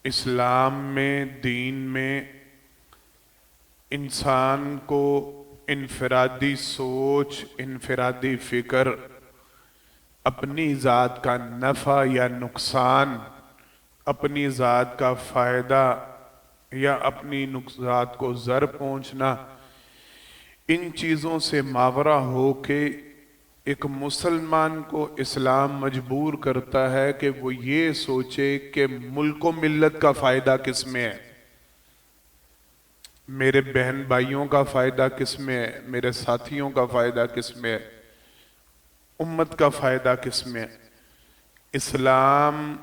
اسلام میں، دین میں انسان کو انفرادی سوچ، انفرادی فکر، اپنی ذات کا نفع یا نقصان، اپنی ذات کا فائدہ یا اپنی ذات کو ضر پہنچنا، ان چیزوں سے ماورا ہو کے ایک مسلمان کو اسلام مجبور کرتا ہے کہ وہ یہ سوچے کہ ملک و ملت کا فائدہ کس میں ہے، میرے بہن بھائیوں کا فائدہ کس میں ہے، میرے ساتھیوں کا فائدہ کس میں ہے، امت کا فائدہ کس میں ہے۔ اسلام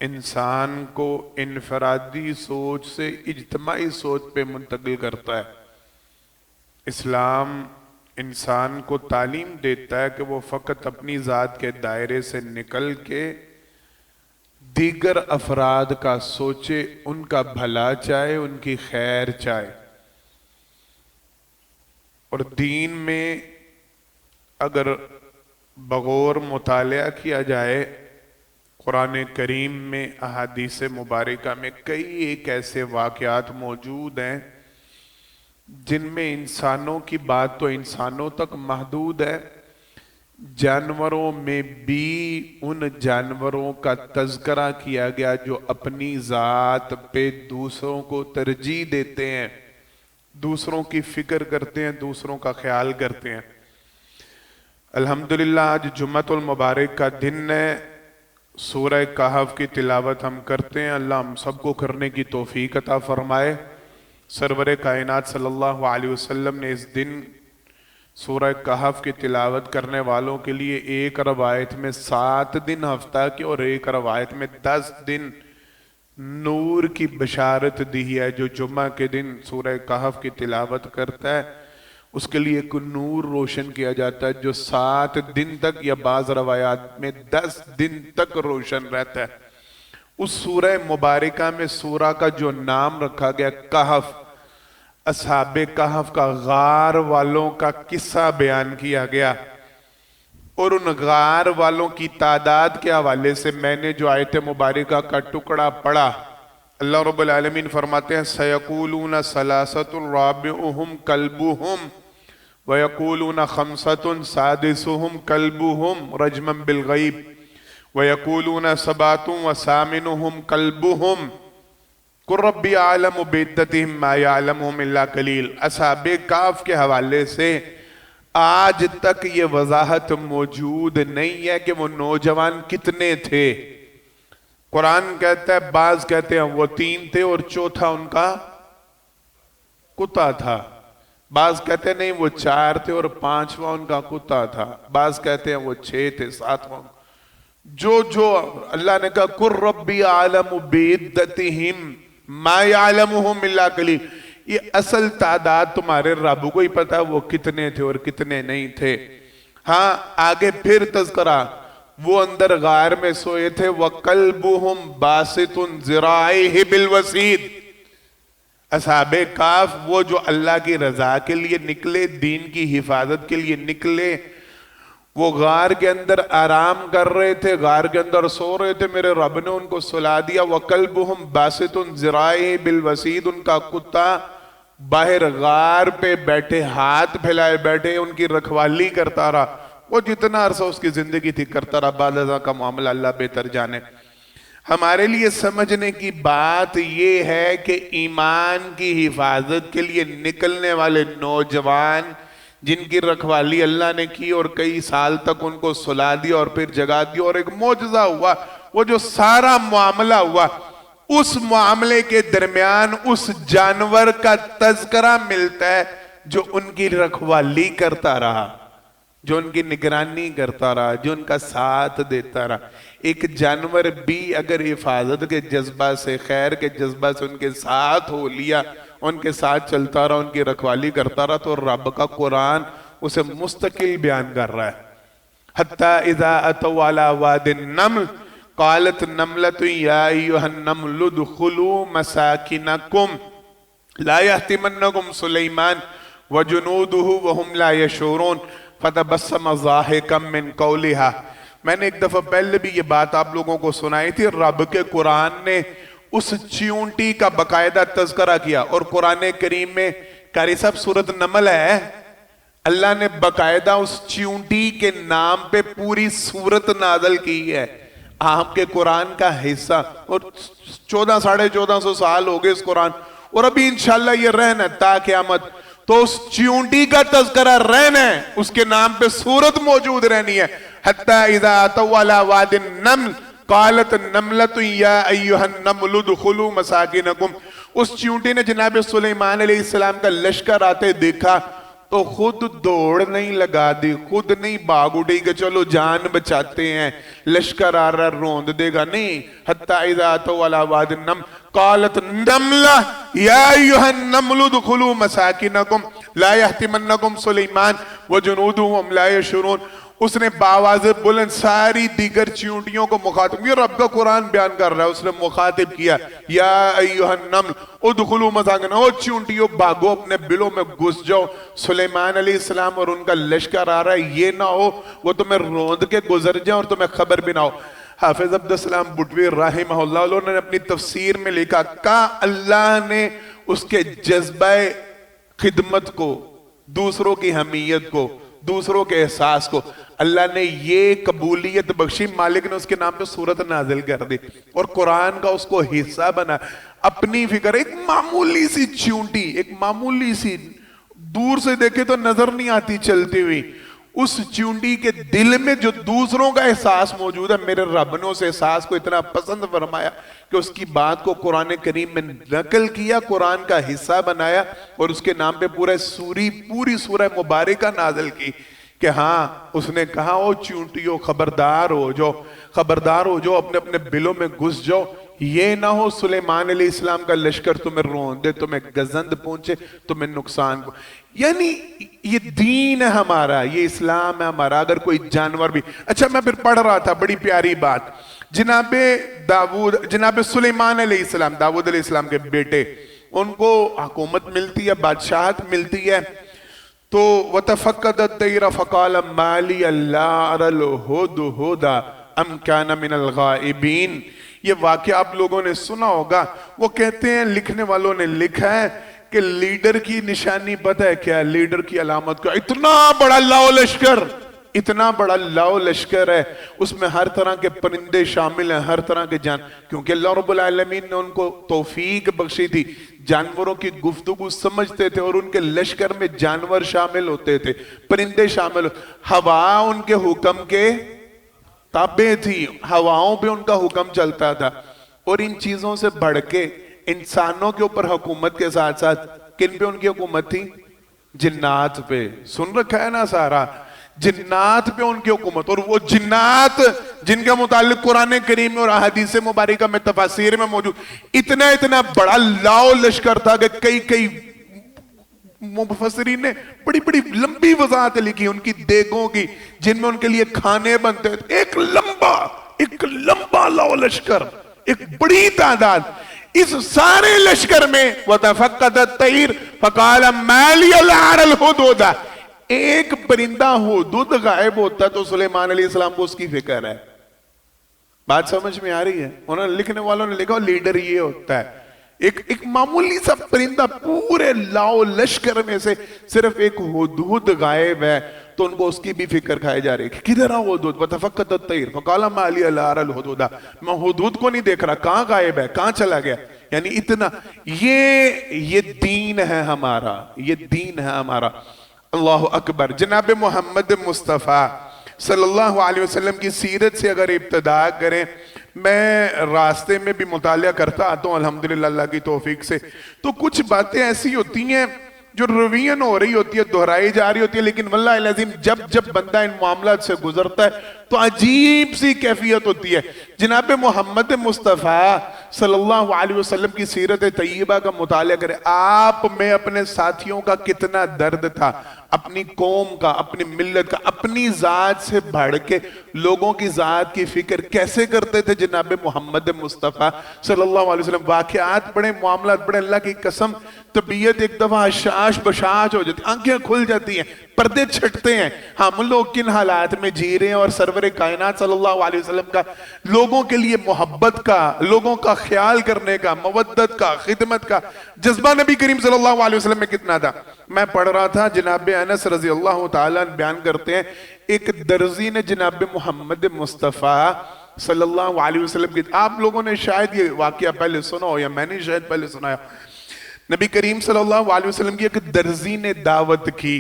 انسان کو انفرادی سوچ سے اجتماعی سوچ پہ منتقل کرتا ہے۔ اسلام انسان کو تعلیم دیتا ہے کہ وہ فقط اپنی ذات کے دائرے سے نکل کے دیگر افراد کا سوچے، ان کا بھلا چاہے، ان کی خیر چاہے۔ اور دین میں اگر بغور مطالعہ کیا جائے، قرآن کریم میں، احادیث مبارکہ میں کئی ایک ایسے واقعات موجود ہیں جن میں انسانوں کی بات تو انسانوں تک محدود ہے، جانوروں میں بھی ان جانوروں کا تذکرہ کیا گیا جو اپنی ذات پہ دوسروں کو ترجیح دیتے ہیں، دوسروں کی فکر کرتے ہیں، دوسروں کا خیال کرتے ہیں۔ الحمدللہ آج جمعۃ المبارک کا دن ہے، سورہ کہف کی تلاوت ہم کرتے ہیں، اللہ ہم سب کو کرنے کی توفیق عطا فرمائے۔ سرور کائنات صلی اللہ علیہ وسلم نے اس دن سورہ کہف کی تلاوت کرنے والوں کے لیے ایک روایت میں 7 دن ہفتہ کے اور ایک روایت میں 10 دن نور کی بشارت دی ہے۔ جو جمعہ کے دن سورہ کہف کی تلاوت کرتا ہے اس کے لیے ایک نور روشن کیا جاتا ہے جو 7 دن تک یا بعض روایات میں 10 دن تک روشن رہتا ہے۔ اس سورہ مبارکہ میں سورہ کا جو نام رکھا گیا کہف، اصحاب کہف کا، غار والوں کا قصہ بیان کیا گیا، اور ان غار والوں کی تعداد کے حوالے سے میں نے جو آیت مبارکہ کا ٹکڑا پڑھا، اللہ رب العالمین فرماتے ہیں سَيَقُولُونَ ثَلَاثَةٌ رَابِعُهُمْ كَلْبُهُمْ وَيَقُولُونَ خَمْسَةٌ سَادِسُهُمْ كَلْبُهُمْ رَجْمًا بِالْغَيْبِ وَيَقُولُونَ سَبْعَةٌ وَثَامِنُهُمْ كَلْبُهُمْ قُلْ رَبِّ أَعْلَمُ بِعِدَّتِهِمْ مَا يَعْلَمُهُمْ إِلَّا قَلِيلٌ۔ اصحاب کہف کے حوالے سے آج تک یہ وضاحت موجود نہیں ہے کہ وہ نوجوان کتنے تھے۔ قرآن کہتا ہے، بعض کہتے ہیں وہ 3 تھے اور چوتھا ان کا کتا تھا، بعض کہتے ہیں نہیں وہ 4 تھے اور 5واں ان کا کتا تھا، بعض کہتے ہیں وہ 6 تھے، 7واں۔ جو اللہ نے کہا قُلْ رَبِّ أَعْلَمُ بِعِدَّتِهِمْ مَا يَعْلَمُهُمْ إِلَّا قَلِيلٌ۔ یہ اصل تعداد تمہارے رب کو ہی پتا ہے وہ کتنے تھے اور کتنے نہیں تھے۔ ہاں آگے پھر تذکرہ، وہ اندر غار میں سوئے تھے، وَقَلْبُهُمْ بَاسِطٌ ذِرَاعِهِ بِالْوَسِيدِ۔ اصحاب کہف وہ جو اللہ کی رضا کے لیے نکلے، دین کی حفاظت کے لیے نکلے، وہ غار کے اندر آرام کر رہے تھے، غار کے اندر سو رہے تھے، میرے رب نے ان کو سلا دیا۔ وَقَلْبُهُمْ بَاسِطٌ ذِرَاعِهِ بِالْوَسِيدِ، ان کا کتا باہر غار پہ بیٹھے ہاتھ پھیلائے بیٹھے ان کی رکھوالی کرتا رہا، وہ جتنا عرصہ اس کی زندگی تھی کرتا رہا، بعد ازاں کا معاملہ اللہ بہتر جانے۔ ہمارے لیے سمجھنے کی بات یہ ہے کہ ایمان کی حفاظت کے لیے نکلنے والے نوجوان جن کی رکھوالی اللہ نے کی اور کئی سال تک ان کو سلا دیا اور پھر جگا دیا اور ایک معجزہ ہوا، وہ جو سارا معاملہ ہوا، اس معاملے کے درمیان اس جانور کا تذکرہ ملتا ہے جو ان کی رکھوالی کرتا رہا، جو ان کی نگرانی کرتا رہا، جو ان کا ساتھ دیتا رہا۔ ایک جانور بھی اگر حفاظت کے جذبہ سے، خیر کے جذبہ سے ان کے ساتھ ہو لیا، ان کے ساتھ چلتا رہا، ان کی رکھوالی کرتا رہا، تو رب کا قرآن اسے مستقل بیان کر رہا ہے۔ حَتَّى إِذَا أَتَوْا عَلَى وَادِ النَّمْلِ قَالَتْ نَمْلَةٌ يَا أَيُّهَا النَّمْلُ ادْخُلُوا مَسَاكِنَكُمْ لَا يَحْطِمَنَّكُمْ سُلَيْمَانُ وَجُنُودُهُ وَهُمْ لَا يَشْعُرُونَ فَتَبَسَّمَ ضَاحِكًا مِّن قَوْلِهَا۔ میں نے ایک دفعہ پہلے بھی یہ بات آپ لوگوں کو سنائی تھی، رب کے قرآن نے اس چیونٹی کا باقاعدہ تذکرہ کیا. اور قرآن کریم میں قاری صاحب سورۃ نمل ہے، اللہ نے باقاعدہ اس چیونٹی کے نام پہ پوری سورت نازل کی ہے. آپ کے قرآن کا حصہ، اور 1400 سال ہو گئے اس قرآن، اور ابھی انشاءاللہ یہ رہنا ہے تا قیامت. تو اس چیونٹی کا تذکرہ رہنا ہے، اس کے نام پہ سورت موجود رہنی ہے. حتی اذا اتوا علی واد النمل قالت النملۃ یا ایھا النمل ادخلوا مساکنکم. اس چیونٹی نے جناب سلیمان علیہ السلام کا لشکر آتے دیکھا تو خود دوڑ نہیں لگا دی، خود نہیں بھاگ اٹھی کہ چلو جان بچاتے ہیں، لشکر آ رہا روند دے گا، نہیں. حتی اذا اتوا علی واد النمل قالت النملہ یا ایھا النمل ادخلوا مساکنکم لا یحطمنکم سلیمان وجنودہ وہم لا یشعرون. اس نے باواز بلند ساری دیگر چیونٹیوں کو مخاطب، یہ رب کا قرآن بیان کر رہا ہے، اس نے مخاطب کیا یا ایھا النمل ادخلوا مساکنکم، او چیونٹیوں بھاگو اپنے بلوں میں گھس جاؤ، سلیمان علیہ السلام اور ان کا لشکر آ رہا ہے، یہ نہ ہو وہ تمہیں روند کے گزر جائیں اور تمہیں خبر بھی نہ ہو. حافظ عبدالسلام بٹوی رحمہ اللہ انہوں نے اپنی تفسیر میں لکھا کہ اللہ نے اس کے جذبہ خدمت کو، دوسروں کی حمیت کو، دوسروں کے احساس کو اللہ نے یہ قبولیت بخشی، مالک نے اس کے نام پہ سورت نازل کر دی اور قرآن کا اس کو حصہ بنا. اپنی فکر، ایک معمولی سی چیونٹی، ایک معمولی سی، دور سے دیکھے تو نظر نہیں آتی چلتی ہوئی، اس چیونٹی کے دل میں جو دوسروں کا احساس موجود ہے، میرے رب نے اس احساس کو اتنا پسند فرمایا کہ اس کی بات کو قرآن کریم میں نقل کیا، قرآن کا حصہ بنایا اور اس کے نام پہ پوری سورہ مبارکہ نازل کی کہ ہاں اس نے کہا او چیونٹیوں خبردار ہو جو اپنے اپنے بلوں میں گھس جاؤ، یہ نہ ہو سلیمان علیہ السلام کا لشکر تمہیں رون دے، تمہیں گزند پہنچے، تمہیں نقصان کو. یعنی یہ دین ہے ہمارا، یہ اسلام ہے ہمارا. اگر کوئی جانور بھی، اچھا میں پھر پڑھ رہا تھا بڑی پیاری بات، جناب سلیمان علیہ السلام، داؤد علیہ السلام کے بیٹے، ان کو حکومت ملتی ہے، بادشاہت ملتی ہے. تو وَتَفَقَّدَ الطَّيْرَ فَقَالَ مَا لِيَ لَا أَرَى الْهُدْهُدَ أَمْ كَانَ مِنَ الْغَائِبِينَ. یہ واقعہ آپ لوگوں نے سنا ہوگا. وہ کہتے ہیں، لکھنے والوں نے لکھا ہے کہ لیڈر کی نشانی پتہ ہے کیا؟ لیڈر کی علامت کا اتنا بڑا لاؤ لشکر، اتنا بڑا لاؤ لشکر ہے، اس میں ہر طرح کے پرندے شامل ہیں، ہر طرح کے جان، کیونکہ اللہ رب العالمین نے ان کو توفیق بخشی تھی، جانوروں کی گفتگو سمجھتے تھے اور ان کے لشکر میں جانور شامل ہوتے تھے، پرندے شامل ہوتے. ہوا ان کے حکم کے تابع تھی، ہواؤں پہ ان کا حکم چلتا تھا. اور ان چیزوں سے بڑھ کے انسانوں کے اوپر حکومت کے ساتھ ساتھ کن پہ ان کی حکومت تھی؟ جنات پہ. سن رکھا ہے نا سارا، جنات پہ ان کی حکومت. اور وہ جنات جن کا متعلق قرآن کریم میں اور احادیث مبارکہ میں تفاسیر میں موجود اتنا بڑا لاؤ لشکر تھا کہ کئی مفسرین نے بڑی لمبی وضاحت لکھی ان کی دیگوں کی، جن میں ان کے لیے کھانے بنتے تھے. ایک لمبا لاؤ لشکر، ایک بڑی تعداد. اس سارے لشکر میں وَتَفَقَّدَ الطَّيْرَ فَقَالَ مَا لِيَ لَا أَرَى الْهُدْهُدَ، ایک پرندہ ہدہد غائب ہوتا تو سلیمان علیہ السلام کو اس کی فکر ہے. بات سمجھ میں آ رہی ہے؟ انہوں نے لکھنے والوں نے لکھا لیڈر یہ ہوتا ہے، ایک معمولی سا پرندہ پورے لاؤ لشکر میں سے صرف ایک ہدہد غائب ہے تو ان کو اس کی بھی فکر کھائی جا رہی ہے. کدھر ہے ہدہد؟ وَتَفَقَّدَ الطَّيْرَ فَقَالَ مَا لِيَ لَا أَرَى الْهُدْهُدَ، میں ہدہد کو نہیں دیکھ رہا، کہاں غائب ہے، کہاں چلا گیا. یعنی اتنا یہ دین ہے ہمارا، یہ دین ہے ہمارا. اللہ اکبر. جناب محمد مصطفیٰ صلی اللہ علیہ وسلم کی سیرت سے اگر ابتدا کریں، میں راستے میں بھی مطالعہ کرتا آتا ہوں الحمدللہ اللہ کی توفیق سے، تو کچھ باتیں ایسی ہوتی ہیں جو روین ہو رہی ہوتی ہے، دہرائی جا رہی ہوتی ہے، لیکن واللہ العظیم جب بندہ ان معاملات سے گزرتا ہے تو عجیب سی کیفیت ہوتی ہے. جناب محمد مصطفیٰ صلی اللہ علیہ وسلم کی سیرت طیبہ کا مطالعہ کریں، آپ میں اپنے ساتھیوں کا کتنا درد تھا، اپنی قوم کا، اپنی ملت کا، اپنی ذات سے بڑھ کے لوگوں کی ذات کی فکر کیسے کرتے تھے جناب محمد مصطفیٰ صلی اللہ علیہ وسلم. واقعات بڑے، معاملات بڑے، اللہ کی قسم طبیعت ایک دفعہ حشاش بشاش ہو جاتی، آنکھیں کھل جاتی ہیں، پردے چھٹتے ہیں. ہم لوگ کن حالات میں جی رہے ہیں، اور سرور کائنات صلی اللہ علیہ وسلم کا لوگوں کے لیے محبت کا، لوگوں کا خیال کرنے کا، مودت کا، خدمت کا جذبہ نبی کریم صلی اللہ علیہ وسلم میں کتنا تھا. میں پڑھ رہا تھا، جناب انس رضی اللہ تعالیٰ بیان کرتے ہیں، ایک درزی نے جناب محمد مصطفیٰ صلی اللہ علیہ وسلم کی، آپ لوگوں نے شاید یہ واقعہ پہلے سنا ہو یا میں نے شاید پہلے سنا ہے، نبی کریم صلی اللہ علیہ وسلم کی ایک درزی نے دعوت کی.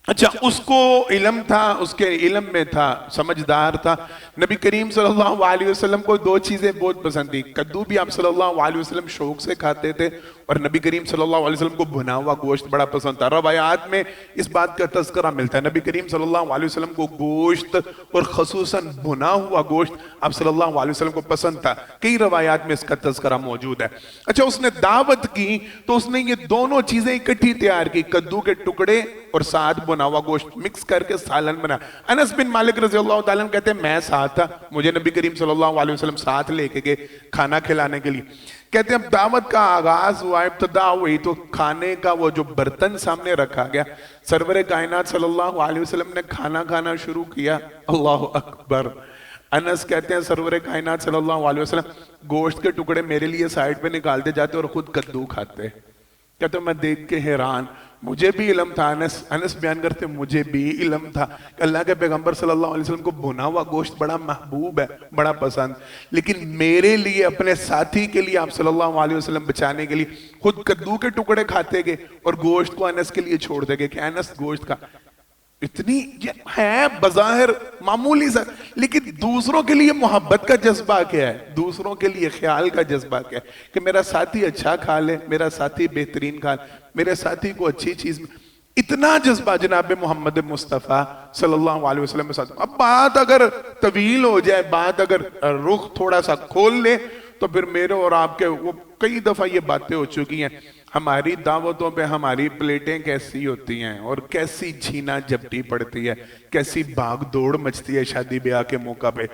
اچھا، اس کو علم تھا، اس کے علم میں تھا، سمجھدار تھا. نبی کریم صلی اللہ علیہ وسلم کو دو چیزیں بہت پسند تھی. کدو بھی آپ صلی اللہ علیہ وسلم شوق سے کھاتے تھے، اور نبی کریم صلی اللہ علیہ وسلم کو بھنا ہوا گوشت بڑا پسند تھا. روایات میں اس بات کا تذکرہ ملتا ہے، نبی کریم صلی اللہ علیہ وسلم کو گوشت اور خصوصاً بھنا ہوا گوشت آپ صلی اللہ علیہ وسلم کو پسند تھا. کئی روایات میں اس کا تذکرہ موجود ہے. اچھا، اس نے دعوت کی تو اس نے یہ دونوں چیزیں اکٹھی تیار کی، کدو کے ٹکڑے اور ساتھ بنا ہوا گوشت مکس کر کے سالن بنا. انس بن مالک رضی اللہ تعالیٰ عنہ کہتے ہیں میں ساتھ تھا، مجھے نبی کریم صلی اللہ علیہ وسلم ساتھ لے کے گئے کھانا کھلانے کے لیے. کہتے ہیں اب دعوت کا آغاز ہوا، ابتدا ہوئی تو کھانے کا وہ جو برتن سامنے رکھا گیا، سرور کائنات صلی اللہ علیہ وسلم نے کھانا کھانا شروع کیا. اللہ اکبر. انس کہتے ہیں سرور کائنات صلی اللہ علیہ وسلم گوشت کے ٹکڑے میرے لیے سائڈ پہ نکالتے جاتے اور خود کدو کھاتے. کہتے ہیں میں دیکھ کے حیران، مجھے بھی علم تھا. انس بیان کرتے مجھے بھی علم تھا کہ اللہ کے پیغمبر صلی اللہ علیہ وسلم کو بھنا ہوا گوشت بڑا محبوب ہے، بڑا پسند، لیکن میرے لیے، اپنے ساتھی کے لیے آپ صلی اللہ علیہ وسلم بچانے کے لیے خود کدو کے ٹکڑے کھاتے گئے اور گوشت کو انس کے لیے چھوڑ دے گئے کہ انس گوشت کا. اتنی یہ ہے بظاہر معمولی سا، لیکن دوسروں کے لیے محبت کا جذبہ کیا ہے، دوسروں کے لیے خیال کا جذبہ کیا ہے کہ میرا ساتھی اچھا کھا لے، میرا ساتھی بہترین کھا لے، میرے ساتھی کو اچھی چیز میں. اتنا جذبہ جناب محمد مصطفیٰ صلی اللہ علیہ وسلم کے ساتھ. اب بات اگر طویل ہو جائے، بات اگر رخ تھوڑا سا کھول لے، تو پھر میرے اور آپ کے وہ کئی دفعہ یہ باتیں ہو چکی ہیں. ہماری دعوتوں پہ ہماری پلیٹیں کیسی ہوتی ہیں اور کیسی چھینا جھپٹی پڑتی ہے، کیسی بھاگ دوڑ مچتی ہے شادی بیاہ کے موقع پہ.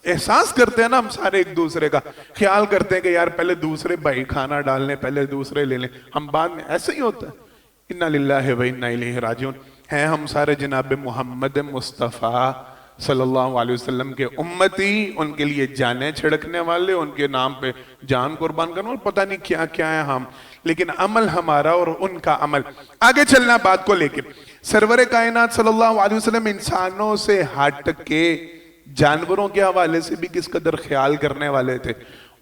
احساس کرتے ہیں نا ہم سارے ایک دوسرے کا، خیال کرتے ہیں کہ یار پہلے دوسرے بھائی کھانا ڈال لیں، پہلے دوسرے لے لیں، ہم بعد میں. ایسے ہی ہوتا ہے. انا للہ و انا الیہ راجعون. ہیں ہم سارے جناب محمد مصطفیٰ صلی اللہ علیہ وسلم کے امتی، ان کے لیے جانیں چھڑکنے والے، ان کے نام پہ جان قربان کرنے والے، پتہ نہیں کیا کیا ہے ہم، لیکن عمل ہمارا اور ان کا عمل. آگے چلنا بات کو لے کے، سرور کائنات صلی اللہ علیہ وسلم انسانوں سے ہٹ کے جانوروں کے حوالے سے بھی کس قدر خیال کرنے والے تھے.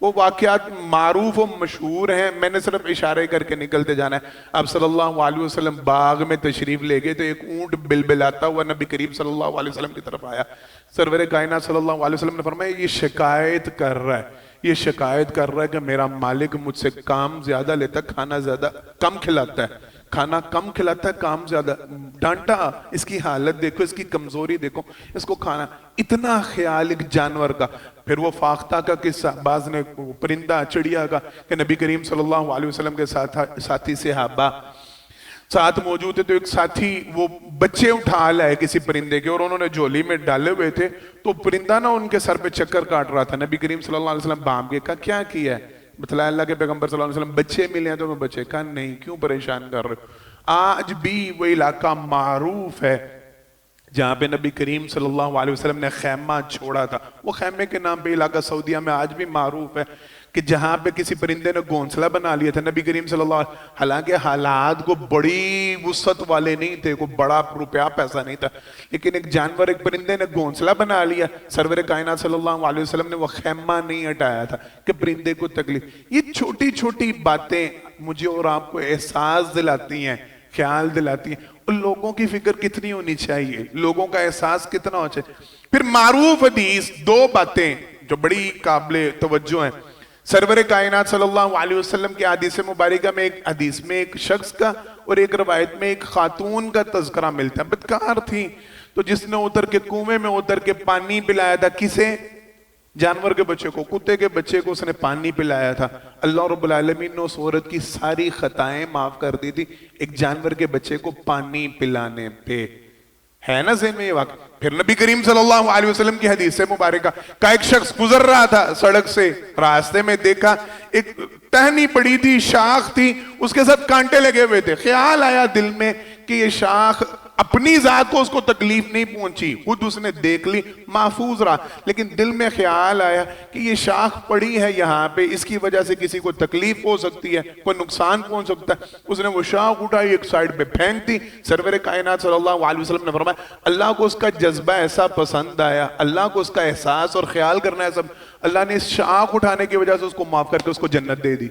وہ واقعات معروف و مشہور ہیں، میں نے صرف اشارے کر کے نکلتے جانا ہے. آپ صلی اللہ علیہ وسلم باغ میں تشریف لے گئے تو ایک اونٹ بلبلاتا ہوا نبی کریم صلی اللہ علیہ وسلم کی طرف آیا. سرور کائنات صلی اللہ علیہ وسلم نے فرمایا یہ شکایت کر رہا ہے، یہ شکایت کر رہا ہے کہ میرا مالک مجھ سے کام زیادہ لیتا ہے، کھانا زیادہ کم کھلاتا ہے، کھانا کم کھلاتا ہے، کام زیادہ. ڈانٹا، اس کی حالت دیکھو، اس کی کمزوری دیکھو، اس کو کھانا. اتنا خیال ایک جانور کا. پھر وہ فاختہ کا قصہ، بعض نے پرندہ چڑیا کا کہ نبی کریم صلی اللہ علیہ وسلم کے ساتھی صحابہ ساتھ موجود تھے، تو ایک ساتھی وہ بچے اٹھا لائے کسی پرندے کے اور انہوں نے جھولی میں ڈالے ہوئے تھے، تو پرندہ نا ان کے سر پہ چکر کاٹ رہا تھا. نبی کریم صلی اللہ علیہ وسلم بام کے کہا کیا کیا ہے؟ بتلایا اللہ کے پیغمبر صلی اللہ علیہ وسلم بچے ملے ہیں تو میں بچے. کہا نہیں، کیوں پریشان کر رہے ہو؟ آج بھی وہ علاقہ معروف ہے جہاں پہ نبی کریم صلی اللہ علیہ وسلم نے خیمہ چھوڑا تھا. وہ خیمے کے نام پہ علاقہ سعودیہ میں آج بھی معروف ہے کہ جہاں پہ کسی پرندے نے گھونسلہ بنا لیا تھا. نبی کریم صلی اللہ علیہ وسلم، حالانکہ حالات کو بڑی وسعت والے نہیں تھے، کوئی بڑا روپیہ پیسہ نہیں تھا، لیکن ایک جانور، ایک پرندے نے گھونسلہ بنا لیا. سرور کائنات صلی اللہ علیہ وسلم نے وہ خیمہ نہیں ہٹایا تھا کہ پرندے کو تکلیف. یہ چھوٹی چھوٹی باتیں مجھے اور آپ کو احساس دلاتی ہیں، خیال دلاتی ہیں. لوگوں کی فکر کتنی ہونی چاہیے، لوگوں کا احساس کتنا ہونا چاہیے. پھر معروف حدیث، دو باتیں جو بڑی قابل توجہ ہیں. سرور کائنات صلی اللہ علیہ وسلم کی حدیث مبارکہ میں، ایک حدیث میں ایک شخص کا اور ایک روایت میں ایک خاتون کا تذکرہ ملتا ہے. بدکار تھی تو جس نے اتر کے کنویں میں اتر کے پانی پلایا تھا، کسے؟ جانور کے بچے کو، کتے کے بچے کو اس نے پانی پلایا تھا، اللہ رب العالمین نے اس عورت کی ساری خطائیں معاف کر دی تھی ایک جانور کے بچے کو پانی پلانے پہ. ہے نا ذہن میں یہ واقعہ؟ پھر نبی کریم صلی اللہ علیہ وسلم کی حدیث سے مبارکہ کا ایک شخص گزر رہا تھا سڑک سے، راستے میں دیکھا ایک ٹہنی پڑی تھی، شاخ تھی، اس کے ساتھ کانٹے لگے ہوئے تھے. خیال آیا دل میں کہ یہ شاخ اپنی ذات کو اس کو تکلیف نہیں پہنچی، خود اس نے دیکھ لی، محفوظ رہا، لیکن دل میں خیال آیا کہ یہ شاخ پڑی ہے یہاں پہ، اس کی وجہ سے کسی کو تکلیف ہو سکتی ہے، کوئی نقصان پہنچ سکتا ہے. اس نے وہ شاخ اٹھائی، ایک سائیڈ پہ پھینک دی. سرور کائنات صلی اللہ علیہ وسلم نے فرمایا اللہ کو اس کا جذبہ ایسا پسند آیا، اللہ کو اس کا احساس اور خیال کرنا ہے سب، اللہ نے اس شاخ اٹھانے کی وجہ سے اس کو معاف کر کے اس کو جنت دے دی.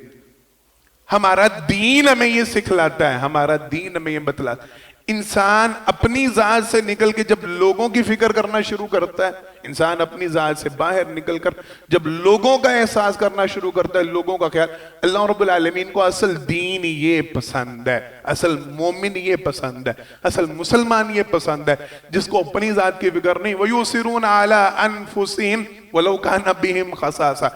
ہمارا دین ہمیں یہ سکھلاتا ہے، ہمارا دین ہمیں یہ بتلاتا ہے. انسان اپنی ذات سے نکل کے جب لوگوں کی فکر کرنا شروع کرتا ہے، انسان اپنی ذات سے باہر نکل کر جب لوگوں کا احساس کرنا شروع کرتا ہے، لوگوں کا خیال، اللہ رب العالمین کو اصل دین یہ پسند ہے، اصل مومن یہ پسند ہے، اصل مسلمان یہ پسند ہے جس کو اپنی ذات کی فکر نہیں. وَيُؤْثِرُونَ عَلَىٰ أَنفُسِهِمْ وَلَوْ كَانَ بِهِمْ خَصَاصَةٌ.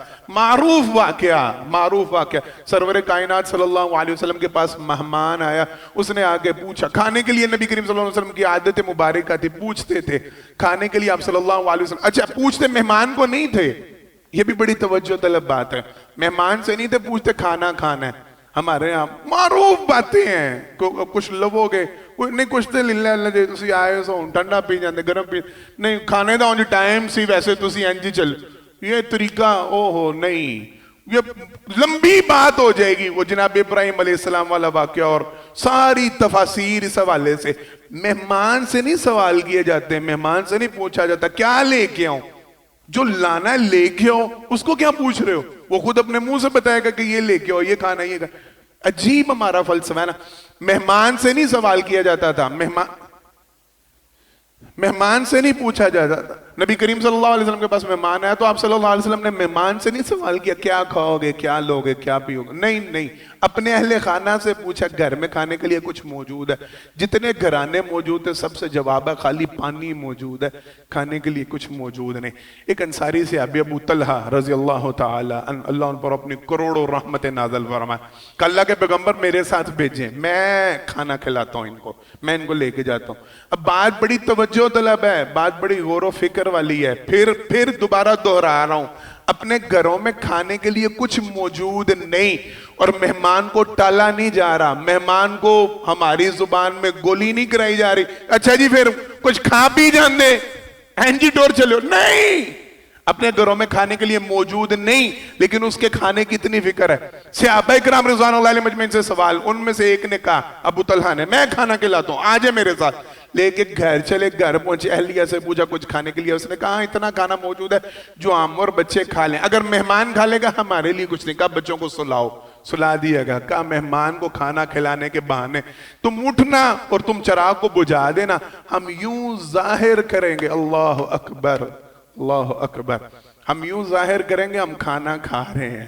معروف واقعہ سرور کائنات صلی اللہ علیہ وسلم کے پاس مہمان آیا، اس نے آگے پوچھا کھانے کے لیے. نبی کریم صلی اللہ علیہ وسلم کی عادت مبارکہ تھی، پوچھتے تھے کھانے کے لیے آپ صلی اللہ علیہ وسلم. اچھا پوچھتے مہمان کو نہیں تھے، یہ بھی بڑی توجہ طلب بات ہے، مہمان سے نہیں تھے پوچھتے کھانا کھانا ہے. ہمارے یہاں معروف باتیں ہیں، کچھ لوگو گے نہیں کچھ تے للہ اللہ جی تسی آئے سو ٹھنڈا پی جاندے گرم پی نہیں کھانے دا جی ٹائم سی ویسے تسی انجی چل. یہ طریقہ نہیں، یہ لمبی بات ہو جائے گی. وہ جناب ابراہیم علیہ السلام والا واقعہ اور ساری تفاسیر اس حوالے سے. مہمان سے نہیں سوال کیے جاتے، مہمان سے نہیں پوچھا جاتا کیا لے کے آؤں، جو لانا لے کے آؤ، اس کو کیا پوچھ رہے ہو؟ وہ خود اپنے منہ سے بتائے گا کہ یہ لے کے آؤ، یہ کھانا یہ کھانا. عجیب ہمارا فلسفہ ہے نا. مہمان سے نہیں سوال کیا جاتا تھا، مہمان سے نہیں پوچھا جاتا تھا. نبی کریم صلی اللہ علیہ وسلم کے پاس مہمان آیا تو آپ صلی اللہ علیہ وسلم نے مہمان سے نہیں سوال کیا کیا کھاؤ گے، کیا لو گے، کیا پیو گے. نہیں، اپنے اہل خانہ سے پوچھا گھر میں کھانے کے لیے کچھ موجود ہے. جتنے گھرانے موجود ہیں سب سے جواب ہے خالی پانی موجود ہے، کھانے کے لیے کچھ موجود نہیں. ایک انصاری سے ابو طلحہ رضی اللہ تعالی اللہ ان پر اپنی کروڑوں رحمت نازل فرمائے کہ اللہ کے پیغمبر میرے ساتھ بھیجیں، میں کھانا کھلاتا ہوں ان کو، میں ان کو لے کے جاتا ہوں. اب بات بڑی توجہ طلب ہے، بات بڑی غور و فکر والی ہے. پھر دوبارہ دوہرا رہا ہوں، اپنے گھروں میں کھانے کے لیے کچھ موجود نہیں اور مہمان کو ٹالا نہیں جا رہا، مہمان کو ہماری زبان میں گولی نہیں کرائی جا رہی. اچھا جی پھر کچھ کھا پی جان دے اینجی ٹور چلو، نہیں، اپنے گھروں میں کھانے کے لیے موجود نہیں لیکن اس کے کھانے کی اتنی فکر ہے. صحابہ کرام رضوان اللہ علیہ مجمعین سے سوال، ان میں سے ایک نے کہا ابو طلحہ نے میں کھانا کھلاتا ہوں آجے میرے ساتھ. لے کے گھر چلے، گھر پہنچے، اہلیہ سے پوچھا کچھ کھانے کے لیے، اس نے کہا اتنا کھانا موجود ہے جو عام اور بچے کھا لیں، اگر مہمان کھا لے گا ہمارے لیے کچھ نہیں. کہا بچوں کو سلاؤ، سلا دیا گا. کہا مہمان کو کھانا کھلانے کے بہانے تم اٹھنا اور تم چراغ کو بجھا دینا، ہم یوں ظاہر کریں گے اللہ اکبر اللہ اکبر، ہم یوں ظاہر کریں گے ہم کھانا کھا رہے ہیں.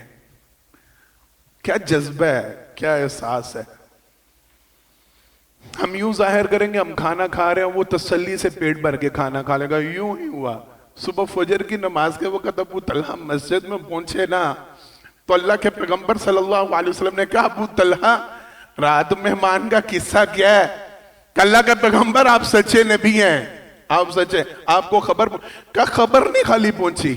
کیا جذبہ ہے، کیا احساس ہے. ہم یوں ظاہر کریں گے ہم کھانا کھا رہے ہیں، وہ تسلی سے پیٹ بھر کے کھانا کھا لے گا. یوں ہی ہوا صبح فجر کی نماز کے وقت ابو طلحہ مسجد میں پہنچے نا تو اللہ کے پیغمبر صلی اللہ علیہ وسلم نے کہا ابو طلحہ رات مہمان کا قصہ کیا ہے؟ کہ اللہ کے پیغمبر آپ سچے نبی ہیں، آپ سچے، آپ کو خبر کا خبر نہیں خالی پہنچی،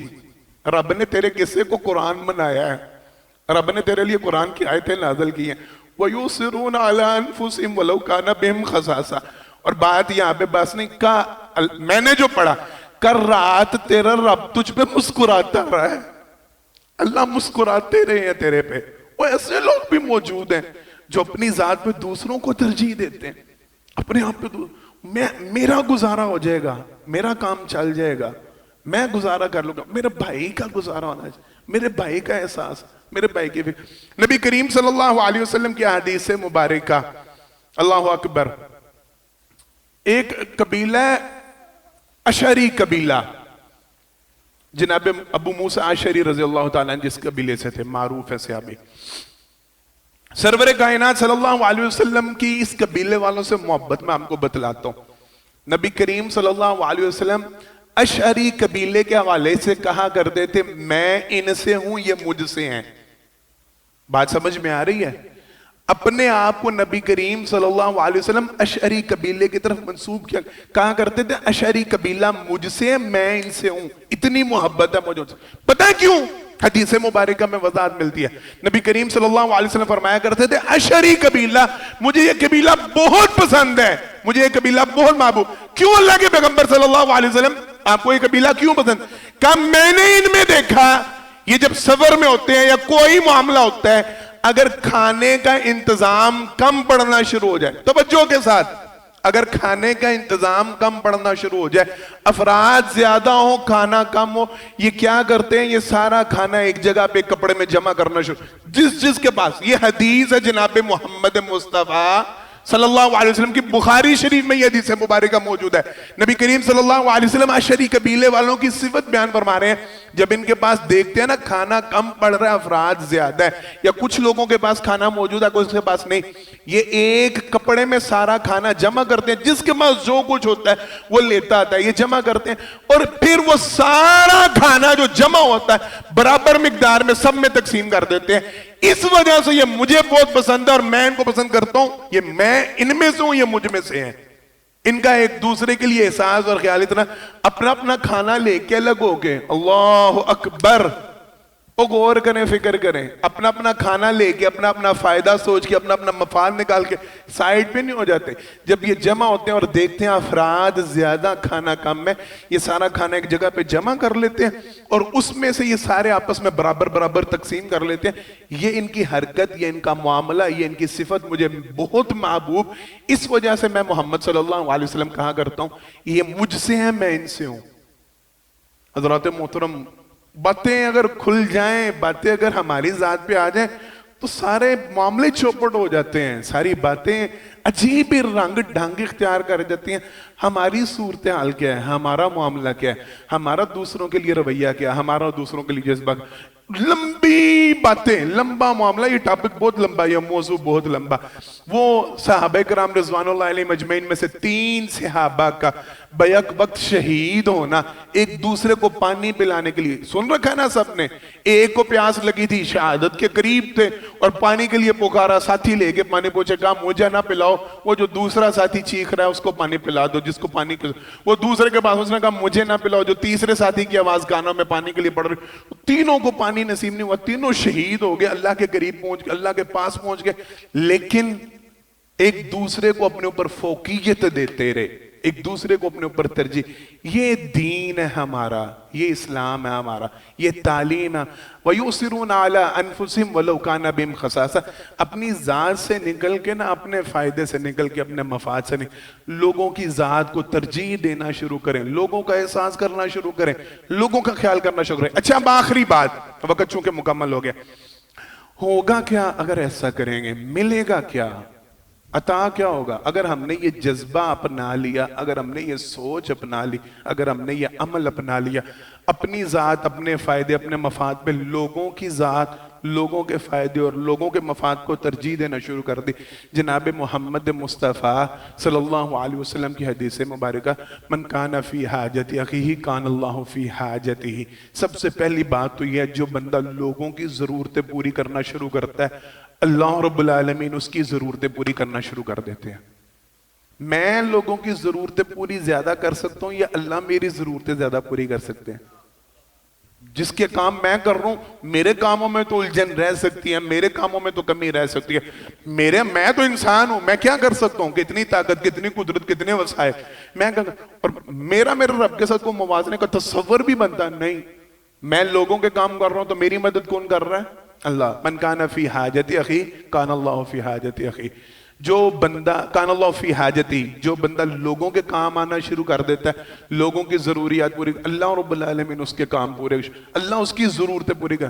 رب نے تیرے قصے کو قرآن بنایا ہے، رب نے تیرے لیے قرآن کی آیتیں نازل کی ہیں. وَيُؤْثِرُونَ عَلَىٰ أَنفُسِهِمْ وَلَوْ كَانَ بِهِمْ خَصَاصَةٌ. اور بات یہاں پہ بس نہیں کہا، میں نے جو پڑھا کر رات تیرا رب تجھ پہ مسکراتا رہا ہے، اللہ مسکراتے رہے ہیں تیرے پہ. وہ ایسے لوگ بھی موجود ہیں جو اپنی ذات پہ دوسروں کو ترجیح دیتے ہیں، اپنے آپ پہ میرا گزارا ہو جائے گا، میرا کام چل جائے گا، میں گزارا کر لوں گا، میرے بھائی کا گزارا ہونا چاہیے، میرے بھائی کا احساس، میرے بھائی کی فکر. نبی کریم صلی اللہ علیہ وسلم کی حدیث مبارکہ، اللہ اکبر، ایک قبیلہ اشعری قبیلہ، جناب ابو موسیٰ اشعری رضی اللہ تعالیٰ جس قبیلے سے تھے، معروف ہے صحابی. سرور کائنات صلی اللہ علیہ وسلم کی اس قبیلے والوں سے محبت میں آپ کو بتلاتا ہوں. نبی کریم صلی اللہ علیہ وسلم اشعری قبیلے کے حوالے سے کہا کرتے تھے میں ان سے ہوں یہ مجھ سے ہیں. بات سمجھ میں آ رہی ہے؟ اپنے آپ کو نبی کریم صلی اللہ علیہ وسلم اشعری قبیلے کی طرف منسوب کیا کہا کرتے تھے اشعری قبیلہ مجھ سے میں ان سے ہوں. اتنی محبت ہے مجھے. پتہ ہے کیوں؟ حدیث مبارکہ میں وضاحت ملتی ہے. نبی کریم صلی اللہ علیہ وسلم فرمایا کرتے تھے اشعری قبیلہ مجھے یہ قبیلہ بہت پسند ہے, مجھے یہ قبیلہ بہت محبوب. کیوں اللہ کے پیغمبر صلی اللہ علیہ وسلم آپ کو یہ قبیلہ کیوں پسند؟ کہا میں نے ان میں دیکھا یہ جب سفر میں ہوتے ہیں یا کوئی معاملہ ہوتا ہے, اگر کھانے کا انتظام کم پڑنا شروع ہو جائے, توجہ کے ساتھ, اگر کھانے کا انتظام کم پڑنا شروع ہو جائے, افراد زیادہ ہو کھانا کم ہو, یہ کیا کرتے ہیں, یہ سارا کھانا ایک جگہ پہ کپڑے میں جمع کرنا شروع. جس کے پاس, یہ حدیث ہے جناب محمد مصطفیٰ صلی اللہ علیہ وسلم کی, بخاری شریف میں یہ حدیث مبارکہ موجود ہے. نبی کریم صلی اللہ علیہ وسلم اشعری قبیلے والوں کی صفت بیان فرما رہے ہیں. جب ان کے پاس دیکھتے ہیں نا کھانا کم پڑ رہا ہے, افراد زیادہ ہے, یا کچھ لوگوں کے پاس کھانا موجود ہے کوئی کے پاس نہیں, یہ ایک کپڑے میں سارا کھانا جمع کرتے ہیں, جس کے پاس جو کچھ ہوتا ہے وہ لیتا آتا ہے, یہ جمع کرتے ہیں, اور پھر وہ سارا کھانا جو جمع ہوتا ہے برابر مقدار میں سب میں تقسیم کر دیتے ہیں. اس وجہ سے یہ مجھے بہت پسند ہے اور میں ان کو پسند کرتا ہوں, یہ میں ان میں سے ہوں یہ مجھ میں سے ہیں. ان کا ایک دوسرے کے لیے احساس اور خیال اتنا, اپنا اپنا کھانا لے کے الگ ہو کے, اللہ اکبر, وہ غور کریں فکر کریں, اپنا اپنا کھانا لے کے اپنا اپنا فائدہ سوچ کے اپنا اپنا مفاد نکال کے سائیڈ پہ نہیں ہو جاتے. جب یہ جمع ہوتے ہیں اور دیکھتے ہیں افراد زیادہ کھانا کم ہے, یہ سارا کھانا ایک جگہ پہ جمع کر لیتے ہیں اور اس میں سے یہ سارے آپس میں برابر برابر تقسیم کر لیتے ہیں. یہ ان کی حرکت, یہ ان کا معاملہ, یہ ان کی صفت مجھے بہت محبوب, اس وجہ سے میں محمد صلی اللہ علیہ وسلم کہا کرتا ہوں یہ مجھ سے ہیں میں ان سے ہوں. حضرات محترم, باتیں اگر کھل جائیں, باتیں اگر ہماری ذات پہ آ جائیں تو سارے معاملے چوپٹ ہو جاتے ہیں, ساری باتیں عجیب رنگ ڈھنگ اختیار کر جاتی ہیں. ہماری صورتحال کیا ہے, ہمارا معاملہ کیا ہے, ہمارا دوسروں کے لیے رویہ کیا ہے, ہمارا دوسروں کے لیے جذبہ, لمبی باتیں, لمبا معاملہ, یہ ٹاپک بہت لمبا, یہ موضوع بہت لمبا. وہ صحابہ کرام رضوان اللہ علیہ مجمعین میں سے 3 صحابہ کا بیک وقت شہید ہونا, ایک دوسرے کو پانی پلانے کے لیے, سن رکھا ہے نا سب نے, ایک کو پیاس لگی تھی, شہادت کے قریب تھے اور پانی کے لیے پکارا, ساتھی لے کے پانی پوچھے, کہا مجھے نہ پلاؤ, وہ جو دوسرا ساتھی چیخ رہا ہے اس کو پانی پلا دو, جس کو پانی, وہ دوسرے کے پاس, اس نے کہا مجھے نہ پلاؤ, جو تیسرے ساتھی کی آواز کانوں میں پانی کے لیے پڑ رہی, تینوں کو پانی نصیب نہیں ہوا, تینوں شہید ہو گئے, اللہ کے قریب پہنچ گئے, اللہ کے پاس پہنچ گئے, لیکن ایک دوسرے کو اپنے اوپر فوقیت دیتے رہے, ایک دوسرے کو اپنے اوپر ترجیح. یہ دین ہے ہمارا, یہ اسلام ہے ہمارا, یہ تعلیم ہے. وَيُؤْثِرُونَ عَلَىٰ أَنفُسِهِمْ وَلَوْ كَانَ بِهِمْ خَصَاصَةٌ, اپنی ذات سے نکل کے نا, اپنے فائدے سے نکل کے, اپنے مفاد سے نکل, لوگوں کی ذات کو ترجیح دینا شروع کریں, لوگوں کا احساس کرنا شروع کریں, لوگوں کا خیال کرنا شروع کریں. اچھا اب آخری بات, وقت چونکہ مکمل ہو گیا, ہوگا کیا اگر ایسا کریں گے, ملے گا کیا, عطا کیا ہوگا اگر ہم نے یہ جذبہ اپنا لیا, اگر ہم نے یہ سوچ اپنا لی, اگر ہم نے یہ عمل اپنا لیا, اپنی ذات, اپنے فائدے, اپنے مفاد پہ لوگوں کی ذات, لوگوں کے فائدے اور لوگوں کے مفاد کو ترجیح دینا شروع کر دی. جناب محمد مصطفیٰ صلی اللہ علیہ وسلم کی حدیث مبارکہ, من کان فی حاجت اخیہ کان اللہ فی حاجتہ. سب سے پہلی بات تو یہ ہے, جو بندہ لوگوں کی ضرورتیں پوری کرنا شروع کرتا ہے, اللہ رب العالمین اس کی ضرورتیں پوری کرنا شروع کر دیتے ہیں. میں لوگوں کی ضرورتیں پوری زیادہ کر سکتا ہوں یا اللہ میری ضرورتیں زیادہ پوری کر سکتے ہیں؟ جس کے کام میں کر رہا ہوں, میرے کاموں میں تو الجھن رہ سکتی ہے, میرے کاموں میں تو کمی رہ سکتی ہے, میں تو انسان ہوں, میں کیا کر سکتا ہوں, کتنی طاقت, کتنی قدرت, کتنے وسائل میں کر, اور میرا رب کے ساتھ کو موازنے کا تصور بھی بنتا نہیں. میں لوگوں کے کام کر رہا ہوں تو میری مدد کون کر رہا ہے؟ اللہ. من کان فی حاجت اخی کان اللہ فی حاجت اخی. جو بندہ کان اللہ فی حاجتی, جو بندہ لوگوں کے کام آنا شروع کر دیتا ہے, لوگوں کی ضروریات پوری, اللہ رب العالمین اس کے کام پورے, اللہ اس کی ضرورتیں پوری کر.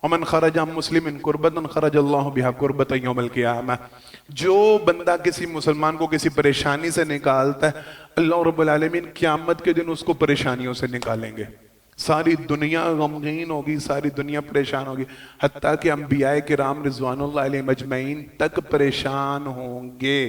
ومن خرج عن مسلم کربۃ خرج اللہ بها کربۃ یوم القیامہ. جو بندہ کسی مسلمان کو کسی پریشانی سے نکالتا ہے, اللہ رب العالمین قیامت کے دن اس کو پریشانیوں سے نکالیں گے. ساری دنیا غمگین ہوگی, ساری دنیا پریشان ہوگی, حتیٰ کہ انبیاء کرام رضوان اللہ علیہ مجمعین تک پریشان ہوں گے.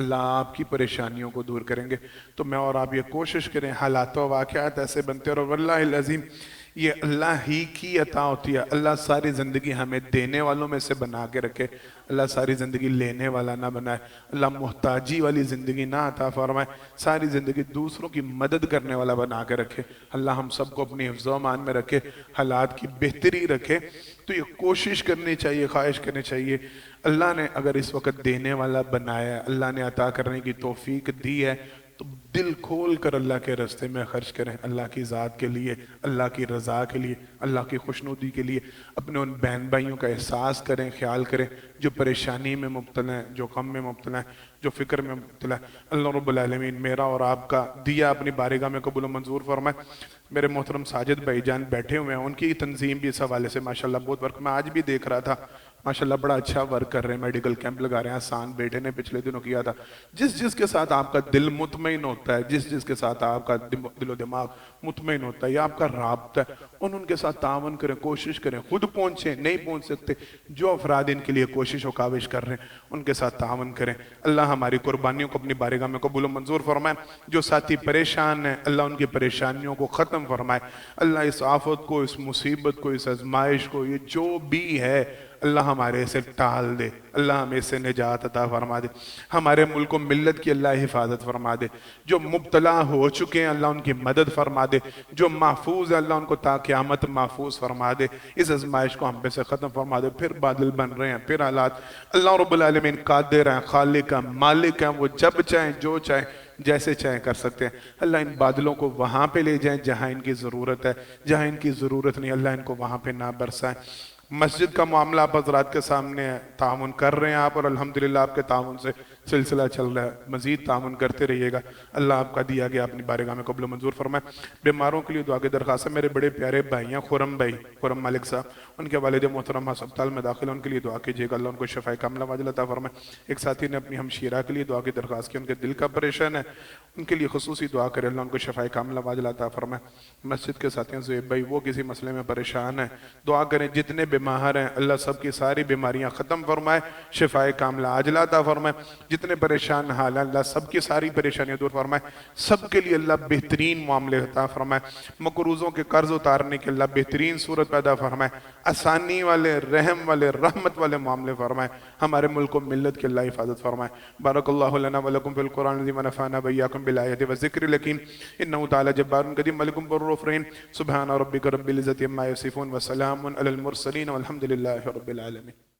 اللہ آپ کی پریشانیوں کو دور کریں گے۔ تو میں اور آپ یہ کوشش کریں، حالات و واقعات ایسے بنتے ہیں، اور واللہ العظیم یہ اللہ ہی کی عطا ہوتی ہے۔ اللہ ساری زندگی ہمیں دینے والوں میں سے بنا کے رکھے، اللہ ساری زندگی لینے والا نہ بنائے، اللہ محتاجی والی زندگی نہ عطا فرمائے، ساری زندگی دوسروں کی مدد کرنے والا بنا کے رکھے۔ اللہ ہم سب کو اپنی حفظ و امان میں رکھے، حالات کی بہتری رکھے۔ تو یہ کوشش کرنی چاہیے، خواہش کرنی چاہیے، اللہ نے اگر اس وقت دینے والا بنایا ہے، اللہ نے عطا کرنے کی توفیق دی ہے، تو دل کھول کر اللہ کے راستے میں خرچ کریں، اللہ کی ذات کے لیے، اللہ کی رضا کے لیے، اللہ کی خوشنودی کے لیے۔ اپنے ان بہن بھائیوں کا احساس کریں، خیال کریں، جو پریشانی میں مبتلا ہیں، جو غم میں مبتلا ہیں، جو فکر میں مبتلا ہیں۔ اللہ رب العالمین میرا اور آپ کا دیا اپنی بارگاہ میں قبول و منظور فرمائے۔ میرے محترم ساجد بھائی جان بیٹھے ہوئے ہیں، ان کی تنظیم بھی اس حوالے سے ماشاءاللہ بہت ورک میں آج بھی دیکھ رہا تھا، ماشاءاللہ بڑا اچھا ورک کر رہے ہیں، میڈیکل کیمپ لگا رہے ہیں۔ آسان بیٹے نے پچھلے دنوں کیا تھا۔ جس کے ساتھ آپ کا دل مطمئن ہوتا ہے، جس کے ساتھ آپ کا دل و دماغ مطمئن ہوتا ہے، یا آپ کا رابطہ ہے، ان کے ساتھ تعاون کریں، کوشش کریں، خود پہنچیں، نہیں پہنچ سکتے، جو افراد ان کے لیے کوشش و کاوش کر رہے ہیں ان کے ساتھ تعاون کریں۔ اللہ ہماری قربانیوں کو اپنی بارگاہ میں قبول و منظور فرمائے۔ جو ساتھی پریشان ہیں، اللہ ان کی پریشانیوں کو ختم فرمائے۔ اللہ اس آفت کو، اس مصیبت کو، اس آزمائش کو، یہ جو بھی ہے اللہ ہمارے سے ٹال دے، اللہ ہمیں سے نجات عطا فرما دے، ہمارے ملک و ملت کی اللہ حفاظت فرما دے۔ جو مبتلا ہو چکے ہیں اللہ ان کی مدد فرما دے، جو محفوظ ہے اللہ ان کو تا قیامت محفوظ فرما دے۔ اس آزمائش کو ہم پہ سے ختم فرما دے۔ پھر بادل بن رہے ہیں، پھر حالات، اللہ رب العالمین قادر ہیں، خالق ہیں، مالک ہیں، وہ جب چاہیں جو چاہیں جیسے چاہیں کر سکتے ہیں۔ اللہ ان بادلوں کو وہاں پہ لے جائیں جہاں ان کی ضرورت ہے، جہاں ان کی ضرورت نہیں اللہ ان کو وہاں پہ نہ برسائیں۔ مسجد کا معاملہ آپ حضرات کے سامنے ہے، تعاون کر رہے ہیں آپ، اور الحمدللہ آپ کے تعاون سے سلسلہ چل رہا ہے، مزید تعاون کرتے رہیے گا۔ اللہ آپ کا دیا گیا اپنی بارگاہ میں قبول و منظور فرمائے۔ بیماروں کے لیے دعا کی درخواست ہے۔ میرے بڑے پیارے بھائی ہیں خرم بھائی، خرم مالک صاحب، ان کے والد محترم ہسپتال میں داخل ہیں، ان کے لیے دعا کیجیے گا، اللہ ان کو شفاء کاملہ عاجل عطا فرمائے۔ ایک ساتھی نے اپنی ہمشیرہ کے لیے دعا کی درخواست کی، ان کے دل کا پریشان ہے، ان کے لیے خصوصی دعا کرے، اللہ ان کو شفاء کاملہ عاجل عطا فرمائے۔ مسجد کے ساتھیوں سے بھائی وہ کسی مسئلے میں پریشان ہیں، دعا کریں، جتنے بیمار ہیں اللہ سب کی ساری بیماریاں ختم فرمائے، شفاء کاملہ عاجلہ عطا فرمائے۔ جتنے پریشان حال ہیں اللہ سب کی ساری پریشانیاں دور فرمائے، سب کے لیے اللہ بہترین معاملے عطا فرمائے، مقروضوں کے قرض اتارنے کے اللہ بہترین صورت پیدا فرمائے، آسانی والے، رحم والے، رحمت والے معاملے فرمائے، ہمارے ملک و ملت کے اللہ حفاظت فرمائے۔ بارک اللہ لنا ولکم فی القرآن العظیم ونفعنا وإیاکم بالآیات والذکر الحکیم انہ تعالی جبار قدیم ملک بر رحیم سبحان ربک رب العزة عما یصفون وسلام علی المرسلین والحمد للہ رب العالمین۔